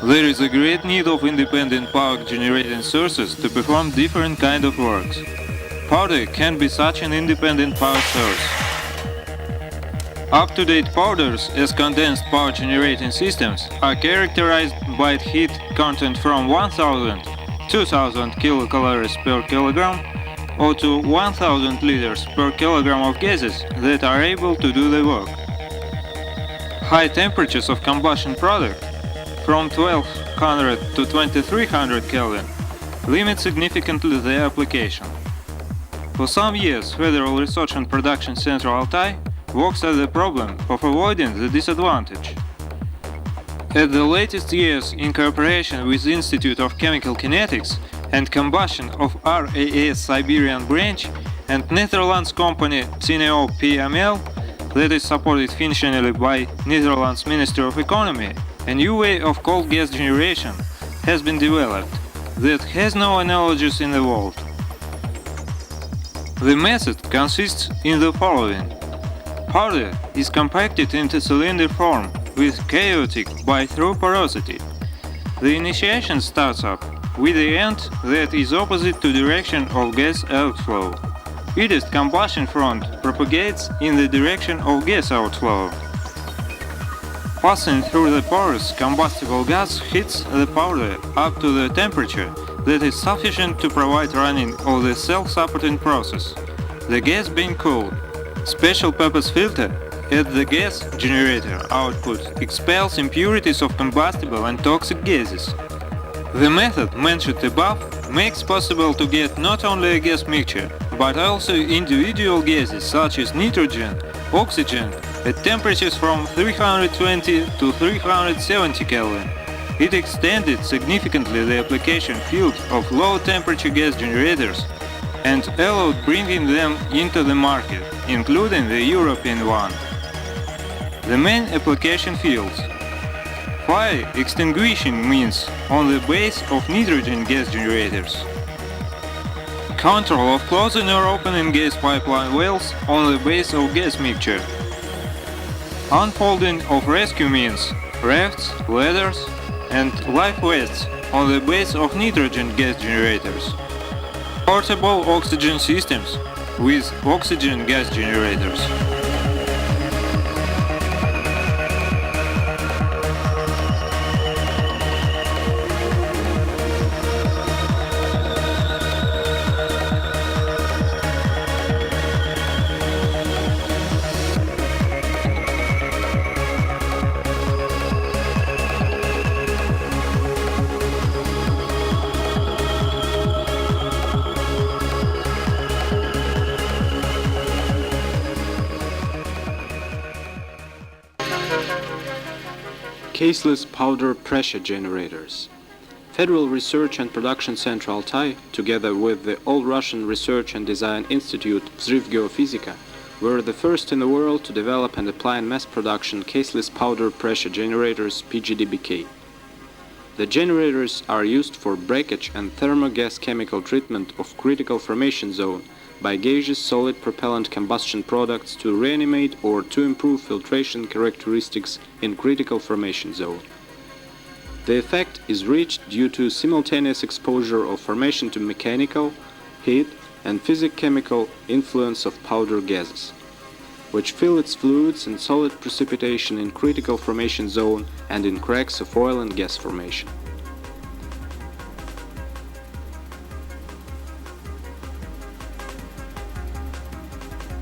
There is a great need of independent power generating sources to perform different kind of works. Powder can be such an independent power source. Up-to-date powders as condensed power generating systems are characterized by heat content from 1000 2000 kilocalories per kilogram or to 1000 liters per kilogram of gases that are able to do the work. High temperatures of combustion product from 1200 to 2300 Kelvin limit significantly their application. For some years, Federal Research and Production Center Altai works at the problem of avoiding the disadvantage. At the latest years, in cooperation with Institute of Chemical Kinetics and Combustion of RAS Siberian branch and Netherlands company TNO PML, that is supported financially by Netherlands Ministry of Economy, a new way of cold gas generation has been developed that has no analogies in the world. The method consists in the following. Powder is compacted into cylinder form with chaotic by-through porosity. The initiation starts up with the end that is opposite to direction of gas outflow. Heatest combustion front propagates in the direction of gas outflow. Passing through the pores, combustible gas hits the powder up to the temperature that is sufficient to provide running of the self-supporting process, the gas being cooled. Special purpose filter at the gas generator output expels impurities of combustible and toxic gases. The method mentioned above makes possible to get not only a gas mixture, but also individual gases such as nitrogen, oxygen at temperatures from 320 to 370 Kelvin. It extended significantly the application field of low-temperature gas generators and allowed bringing them into the market, including the European one. The main application fields. Fire extinguishing means on the base of nitrogen gas generators. Control of closing or opening gas pipeline valves on the base of gas mixture. Unfolding of rescue means, rafts, ladders, and life vests on the base of nitrogen gas generators. Portable oxygen systems with oxygen gas generators. Caseless powder pressure generators. Federal Research and Production Center Altai, together with the All-Russian Research and Design Institute Vzrivgeofizika, were the first in the world to develop and apply in mass production caseless powder pressure generators PGDBK. The generators are used for breakage and thermogas chemical treatment of critical formation zone by gaseous solid propellant combustion products to reanimate or to improve filtration characteristics in critical formation zone. The effect is reached due to simultaneous exposure of formation to mechanical, heat, and physico-chemical influence of powder gases, which fill its fluids and solid precipitation in critical formation zone and in cracks of oil and gas formation.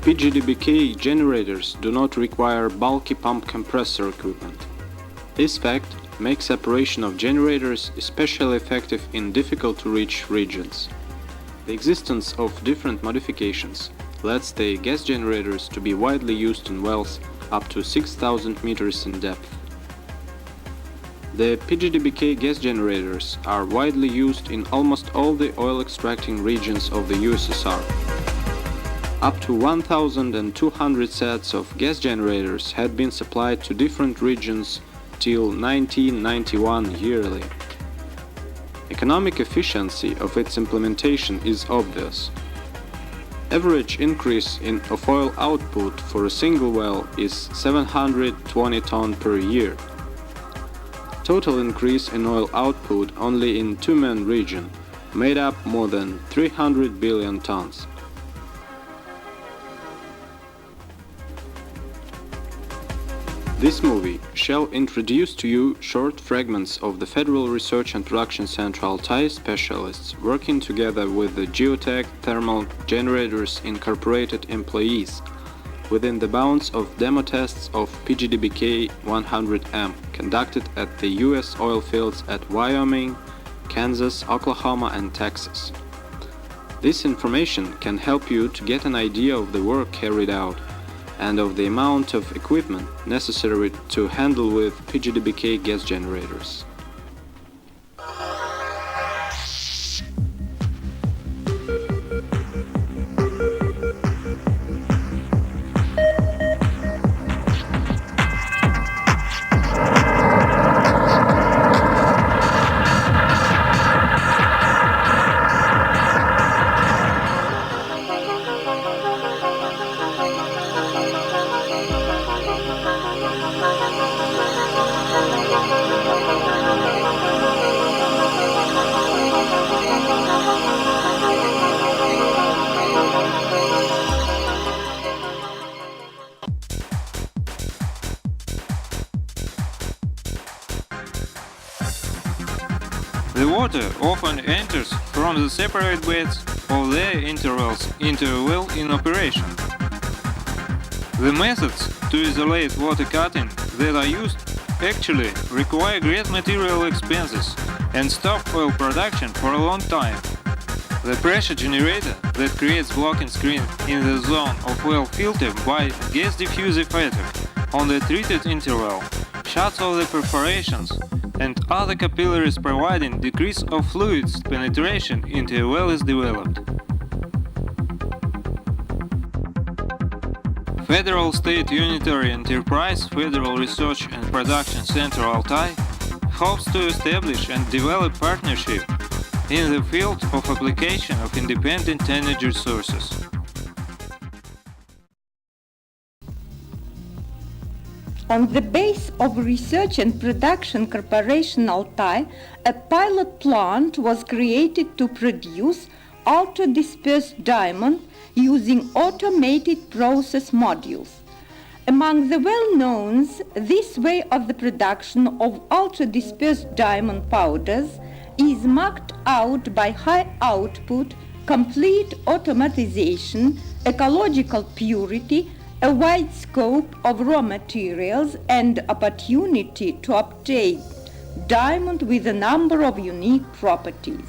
PGDBK generators do not require bulky pump compressor equipment. This fact makes operation of generators especially effective in difficult-to-reach regions. The existence of different modifications lets the gas generators to be widely used in wells up to 6,000 meters in depth. The PGDBK gas generators are widely used in almost all the oil-extracting regions of the USSR. Up to 1,200 sets of gas generators had been supplied to different regions till 1991 yearly. Economic efficiency of its implementation is obvious. Average increase of oil output for a single well is 720 tons per year. Total increase in oil output only in Tumen region made up more than 300 billion tons. This movie shall introduce to you short fragments of the Federal Research and Production Center Altai specialists working together with the Geotech Thermal Generators Incorporated employees within the bounds of demo tests of PGDBK 100M conducted at the US oil fields at Wyoming, Kansas, Oklahoma and Texas. This information can help you to get an idea of the work carried out and of the amount of equipment necessary to handle with PGDBK gas generators. The water often enters from the separate beds of their intervals into a well in operation. The methods to isolate water cutting that are used actually require great material expenses and stop oil production for a long time. The pressure generator that creates blocking screen in the zone of well filter by gas diffuser effect on the treated interval shuts off the perforations and other capillaries, providing decrease of fluids penetration into a well is developed. Federal State Unitary Enterprise Federal Research and Production Center Altai hopes to establish and develop partnership in the field of application of independent energy sources. On the base of Research and Production Corporation Altai, a pilot plant was created to produce ultra-dispersed diamond using automated process modules. Among the well-knowns, this way of the production of ultra-dispersed diamond powders is marked out by high output, complete automatization, ecological purity, a wide scope of raw materials and opportunity to obtain diamond with a number of unique properties.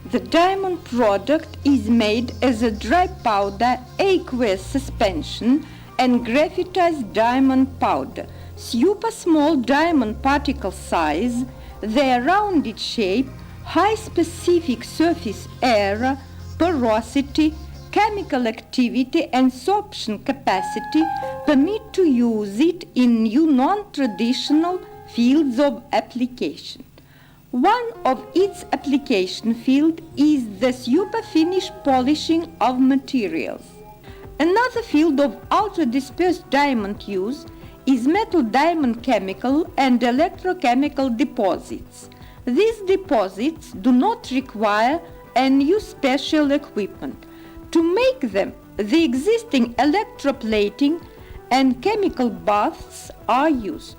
The diamond product is made as a dry powder aqueous suspension and graphitized diamond powder, super small diamond particle size, their rounded shape, high specific surface area, porosity, chemical activity and sorption capacity permit to use it in new non-traditional fields of application. One of its application field is the super-finish polishing of materials. Another field of ultra-dispersed diamond use is metal diamond chemical and electrochemical deposits. These deposits do not require any special equipment. To make them, the existing electroplating and chemical baths are used.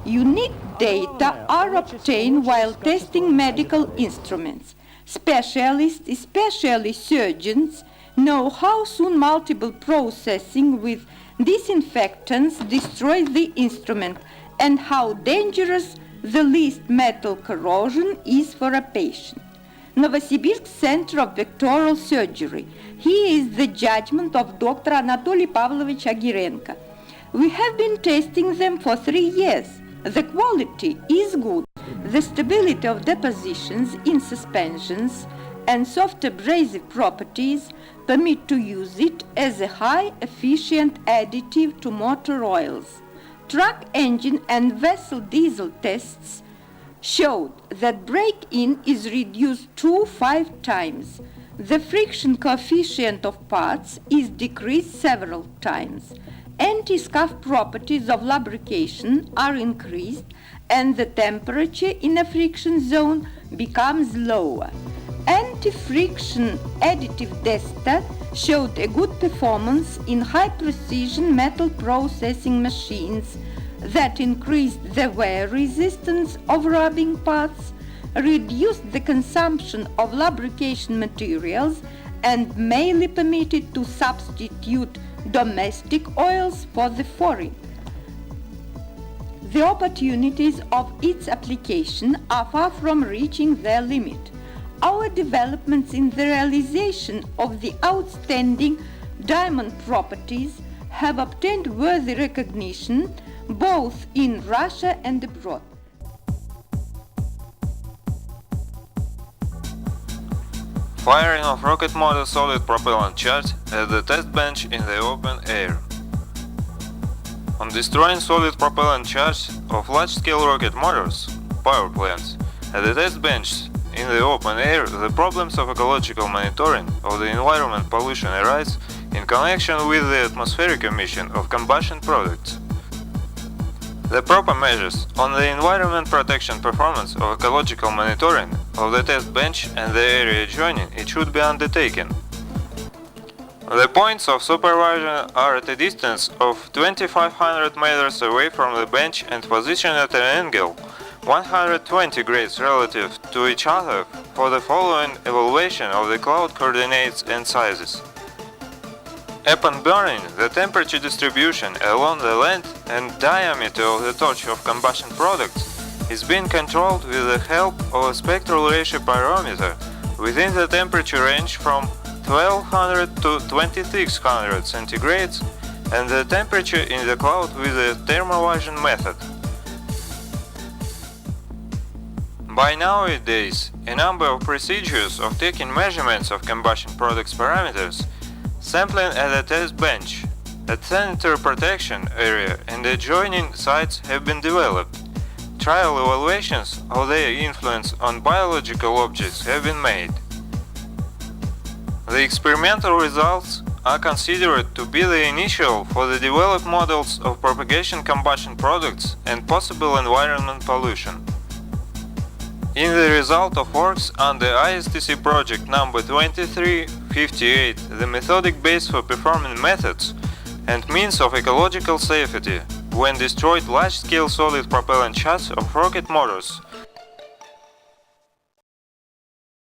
Unique data are obtained while testing medical instruments. Specialists, especially surgeons, know how soon multiple processing with disinfectants destroys the instrument and how dangerous the least metal corrosion is for a patient. Novosibirsk Center of Vectoral Surgery. Here is the judgment of Dr. Anatoly Pavlovich Agirenko. We have been testing them for 3 years. The quality is good. The stability of depositions in suspensions and soft abrasive properties permit to use it as a high-efficient additive to motor oils. Truck engine and vessel diesel tests showed that break-in is reduced 2-5 times. The friction coefficient of parts is decreased several times. Anti-scuff properties of lubrication are increased and the temperature in a friction zone becomes lower. Anti-friction additive tester showed a good performance in high-precision metal processing machines that increased the wear resistance of rubbing parts, reduced the consumption of lubrication materials, and mainly permitted to substitute domestic oils for the foreign. The opportunities of its application are far from reaching their limit. Our developments in the realization of the outstanding diamond properties have obtained worthy recognition both in Russia and abroad. Firing of rocket motor solid propellant charge at the test bench in the open air. On destroying solid propellant charge of large-scale rocket motors, power plants, at the test bench in the open air, the problems of ecological monitoring of the environment pollution arise in connection with the atmospheric emission of combustion products. The proper measures on the environment protection performance of ecological monitoring of the test bench and the area adjoining it should be undertaken. The points of supervision are at a distance of 2500 meters away from the bench and positioned at an angle 120 degrees relative to each other for the following evaluation of the cloud coordinates and sizes. Upon burning, the temperature distribution along the length and diameter of the torch of combustion products is being controlled with the help of a spectral ratio pyrometer within the temperature range from 1200 to 2600 centigrades and the temperature in the cloud with the thermovision method. By nowadays, a number of procedures of taking measurements of combustion products parameters, sampling at the test bench, at sanitary protection area and adjoining sites have been developed. Trial evaluations of their influence on biological objects have been made. The experimental results are considered to be the initial for the developed models of propagation combustion products and possible environment pollution. In the result of works on the ISTC project number 2358, the methodic base for performing methods and means of ecological safety when destroyed large-scale solid propellant shards of rocket motors